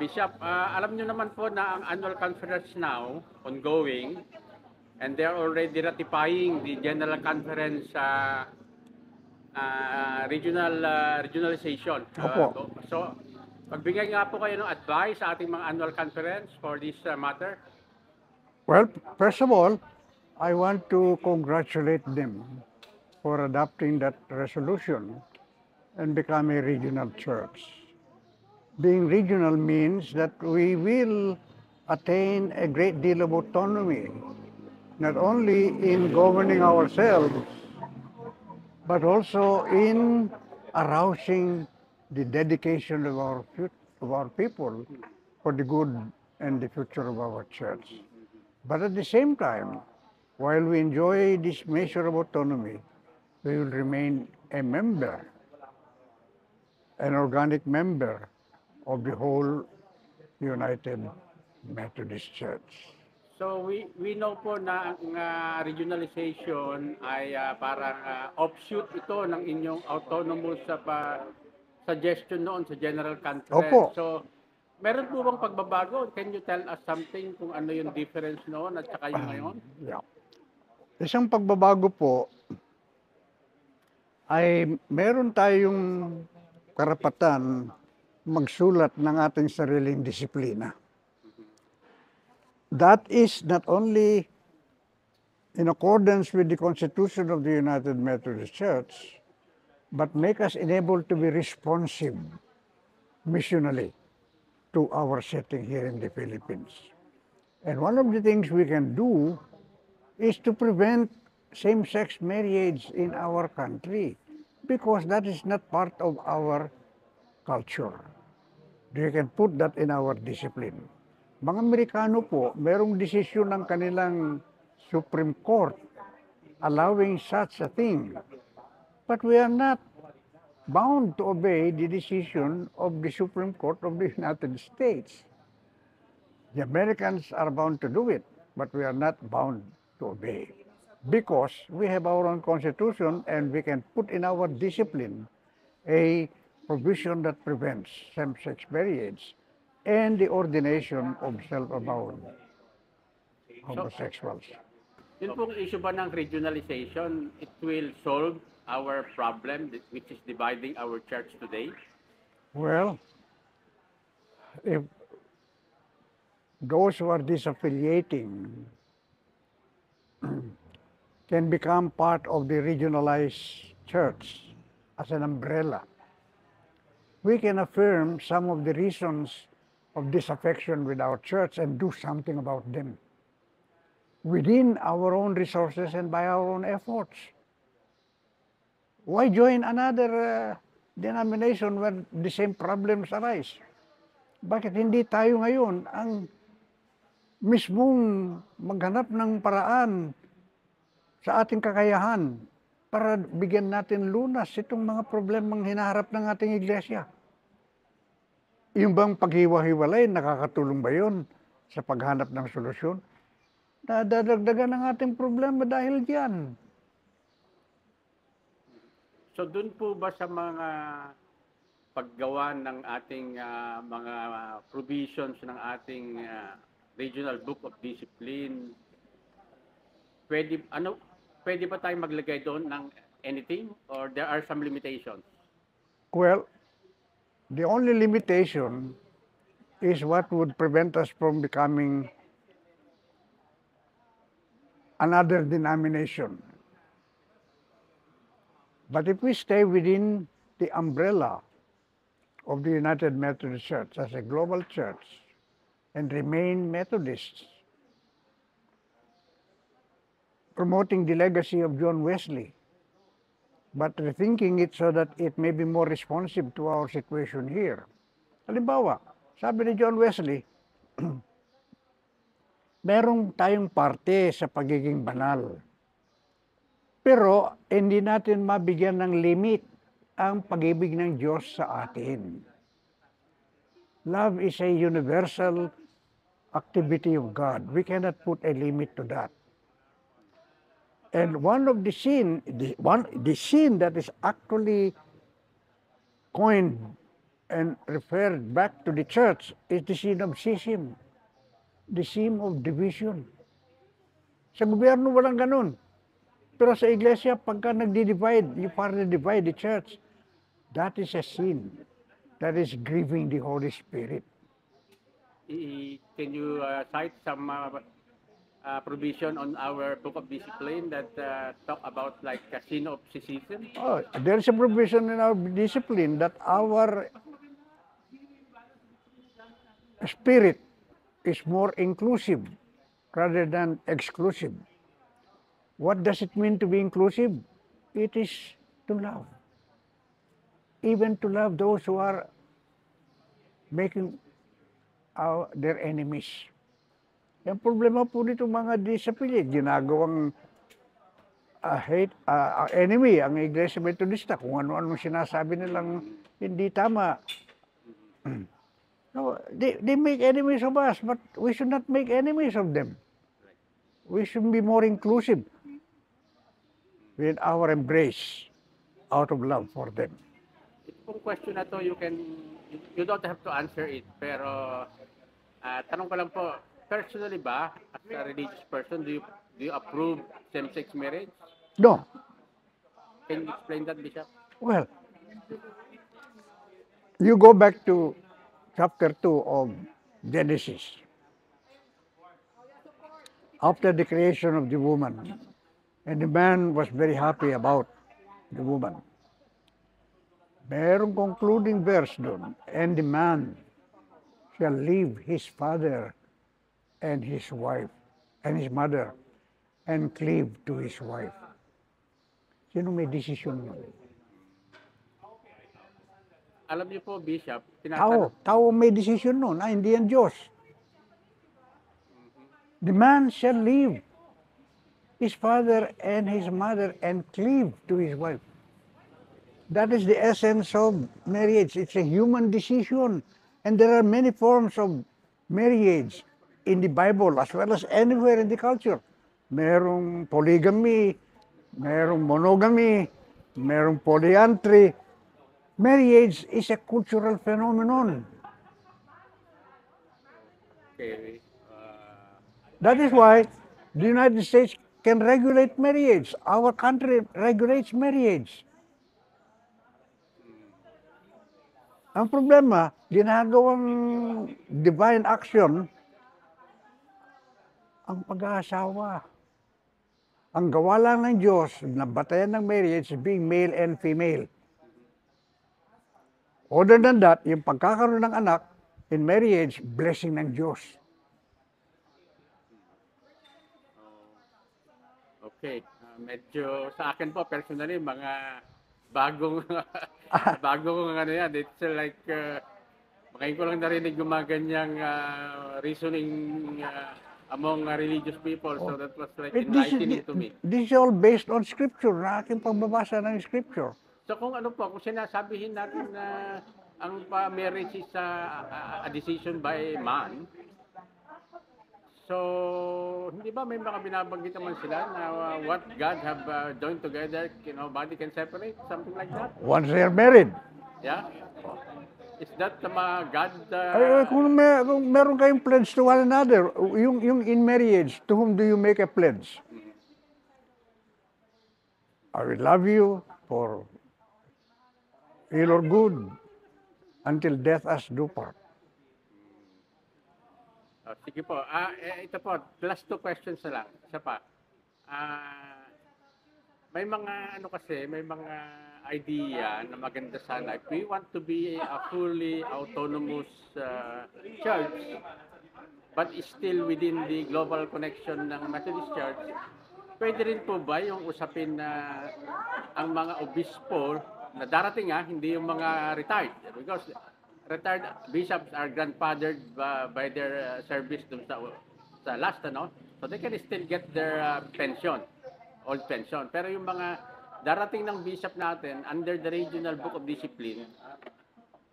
Bishop, alam nyo naman po na ang annual conference now, ongoing, and they're already ratifying the General Conference regionalization. Opo. So, magbigay nga po kayo ng advice sa ating mga annual conference for this matter. Well, first of all, I want to congratulate them for adopting that resolution and become a regional church. Being regional means that we will attain a great deal of autonomy, not only in governing ourselves, but also in arousing the dedication of our people for the good and the future of our church. But at the same time, while we enjoy this measure of autonomy, we will remain a member, an organic member of the whole United Methodist Church. So we know po na ang regionalization ay parang offshoot ito ng inyong autonomous suggestion noon sa General Conference. Opo. So meron po bang pagbabago? Can you tell us something kung ano yung difference noon at saka yung ngayon? Yeah. Isang pagbabago po ay meron tayong karapatan magsulat ng ating sariling disiplina. That is not only in accordance with the Constitution of the United Methodist Church, but make us enabled to be responsive missionally to our setting here in the Philippines. And one of the things we can do is to prevent same-sex marriage in our country, because that is not part of our culture. We can put that in our discipline. Mga Amerikano po, merong desisyon ng kanilang Supreme Court allowing such a thing. But we are not bound to obey the decision of the Supreme Court of the United States. The Americans are bound to do it, but we are not bound to obey. Because we have our own constitution and we can put in our discipline a provision that prevents same-sex marriage and the ordination of self-avowed homosexuals. Yun pong issue ba ng regionalization, it will solve our problem which is dividing our church today? Well, if those who are disaffiliating can become part of the regionalized church as an umbrella, we can affirm some of the reasons of disaffection with our church and do something about them within our own resources and by our own efforts. Why join another denomination when the same problems arise? Bakit hindi tayo ngayon ang mismong maghanap ng paraan sa ating kakayahan para bigyan natin lunas itong mga problemang hinaharap ng ating iglesia? Yung bang paghiwa-hiwalay, nakakatulong ba yun sa paghanap ng solusyon? Nadadagdagan ang ating problema dahil diyan. So dun po ba sa mga paggawa ng ating mga provisions ng ating Regional Book of Discipline, pwede ba tayong maglagay doon ng anything or there are some limitations? Well, the only limitation is what would prevent us from becoming another denomination. But if we stay within the umbrella of the United Methodist Church as a global church and remain Methodists, promoting the legacy of John Wesley, but rethinking it so that it may be more responsive to our situation here. Halimbawa, sabi ni John Wesley, merong tayong parte sa pagiging banal. Pero hindi natin mabigyan ng limit ang pag-ibig ng Diyos sa atin. Love is a universal activity of God. We cannot put a limit to that. And one of the sin that is actually coined and referred back to the church is the sin of schism, the sin of division. Sa gobyerno walang ganun. Pero sa iglesia, pagka nagdi-divide, you further divide the church, that is a sin. That is grieving the Holy Spirit. Can you cite some provision on our Book of Discipline that talk about like a sin of secession? Oh, there is a provision in our discipline that our spirit is more inclusive rather than exclusive. What does it mean to be inclusive? It is to love. Even to love those who are making their enemies. Yung problema po dito mga disability, ginagawang enemy ang Iglesia Metodista, kung ano-ano sinasabi nilang hindi tama. No, they make enemies of us, but we should not make enemies of them. We should be more inclusive with our embrace out of love for them. Itong question na to, you don't have to answer it, pero tanong ko lang po, personally ba, as a religious person, do you approve same-sex marriage? No. Can you explain that, Bishop? Well, you go back to chapter 2 of Genesis. After the creation of the woman, and the man was very happy about the woman. Merong concluding verse doon, and the man shall leave his father and his wife, and his mother, and cleave to his wife. Sino may desisyon yun? Alam niyo po, Bishop, Tao may desisyon nun, hindi yan Diyos. The man shall leave his father and his mother and cleave to his wife. That is the essence of marriage. It's a human decision. And there are many forms of marriage in the Bible as well as anywhere in the culture. Merong polygamy, merong monogamy, merong polyandry. Marriage is a cultural phenomenon. Okay. That is why the United States can regulate marriage. Our country regulates marriage. Ang problema, ginagawang divine action ang pag-aasawa. Ang gawa lang ng Diyos na batayan ng marriage being male and female. Other than that, yung pagkakaroon ng anak in marriage, blessing ng Diyos. Okay. Medyo sa akin po, personally, mga bagong ano yan. It's like, ngayon ko lang narinig yung mga ganyang reasoning among religious people. So that was like enlightening to me. This is all based on scripture, na aking pagbabasa ng scripture. So kung ano po, kung sinasabihin natin na ang marriage is a decision by man, so hindi ba may mga binabanggit naman sila na what God have joined together, body can separate, something like that? Once they are married. Yeah? Is that the God? Kung meron kayong pledge to one another, yung in marriage, to whom do you make a pledge? I will love you for ill or good until death us do part. Sige po. Ito po, last 2 questions na lang. Isa pa. May mga may mga idea na maganda sana. If we want to be a fully autonomous church, but still within the global connection ng Methodist Church, pwede rin po ba yung usapin na ang mga obispo na darating hindi yung mga retired? Because retired bishops are grandfathered by their service dun sa last, so they can still get their pension, old pension. Pero yung mga darating ng bishop natin under the Regional Book of Discipline,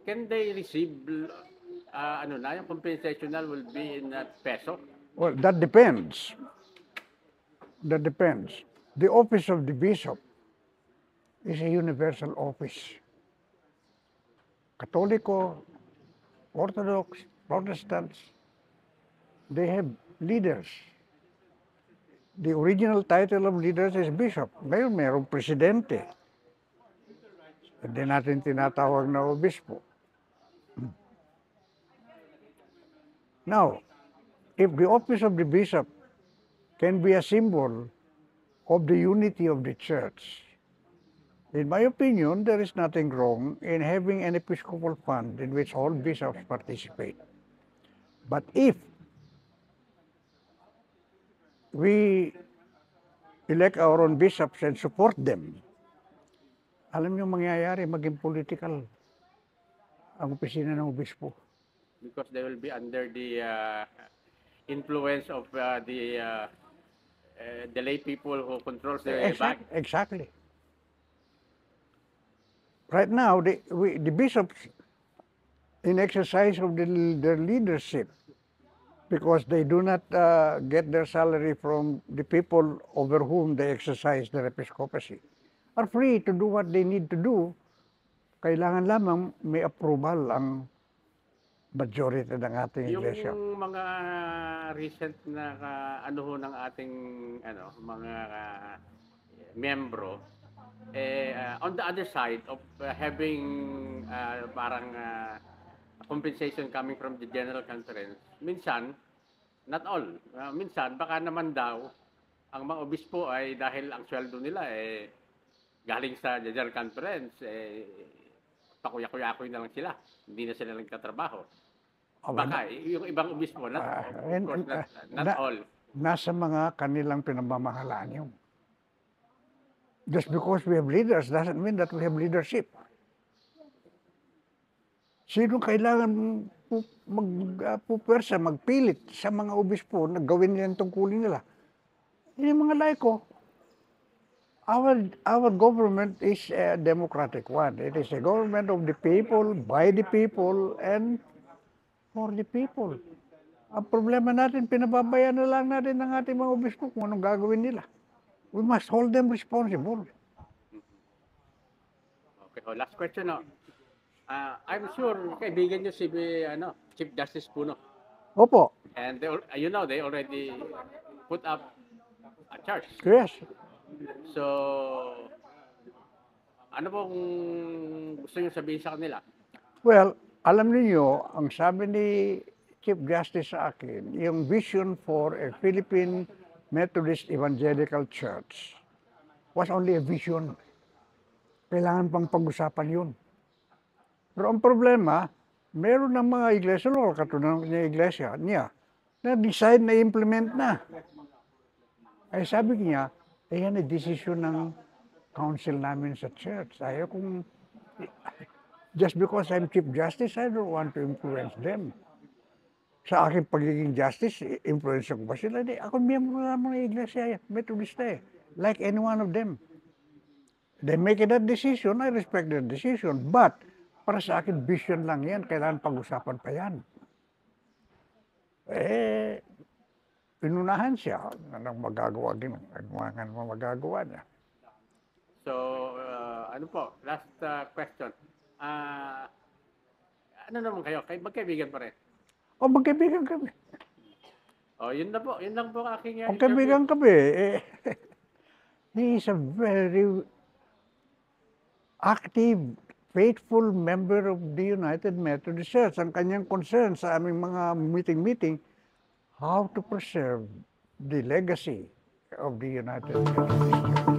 can they receive yung compensational will be in peso? Well, that depends. That depends. The office of the bishop is a universal office. Katoliko, Orthodox, Protestants, they have leaders. The original title of leaders is bishop. Ngayon, mayroong presidente. Hindi natin tinatawag na obispo. Now, if the office of the bishop can be a symbol of the unity of the church, in my opinion, there is nothing wrong in having an episcopal fund in which all bishops participate. But if we elect our own bishops and support them, alam niyo mangyayari, maging political ang opisina ng obispo. Because they will be under the influence of the lay people who controls the bank. Exactly. Right now, the bishops, in exercise of their leadership, because they do not get their salary from the people over whom they exercise their episcopacy, are free to do what they need to do. Kailangan lamang may approval ang majority ng ating iglesia. Yung mga recent na ng ating mga membro, on the other side of having parang compensation coming from the General Conference, minsan, not all, minsan baka naman daw ang mga obispo ay dahil ang sweldo nila galing sa General Conference, pakuya-kuya-kuya na lang sila, hindi na sila nagtatrabaho. Baka yung ibang obispo, not all. Nasa mga kanilang pinamamahalaan yun. Just because we have leaders doesn't mean that we have leadership. Sino kailangan pupersa, magpilit sa mga obispo na gawin nila ang tungkulin nila? Yung mga laiko. Our government is a democratic one. It is a government of the people, by the people, and for the people. Ang problema natin, pinababayaan na lang natin ng ating mga obispo kung anong gagawin nila. We must hold them responsible. Okay, last question. I'm sure kaibigan niyo si Chief Justice Puno. Opo. And they already put up a charge. Yes. So, ano pong gusto niyo sabihin sa kanila? Well, alam niyo, ang sabi ni Chief Justice sa akin, yung vision for a Philippine Methodist Evangelical Church was only a vision. Kailangan pang pag-usapan yun. Pero ang problema, meron ng mga iglesia, katulad ng iglesia niya, na decide na implement na. Ay sabi niya, yan ay decision ng council namin sa church. Ayaw kung, just because I'm Chief Justice, I don't want to influence them. Sa aking pagiging justice, influence ko ba sila? Hindi. Ako miyembro naman ng iglesia, Methodista like any one of them. They make that decision, I respect their decision. But, para sa akin, vision lang yan. Kailangan pag-usapan pa yan. Pinunahan siya. Anong magagawa din? Anong magagawa niya? So, last question. Ano naman kayo? Magkaibigan pa rin? Magkaibigan kami. Yun na po. Yun lang po aking... Magkaibigan kami. He is a very active, faithful member of the United Methodist Church. Ang kanyang concern sa aming mga meeting, how to preserve the legacy of the United Methodist Church.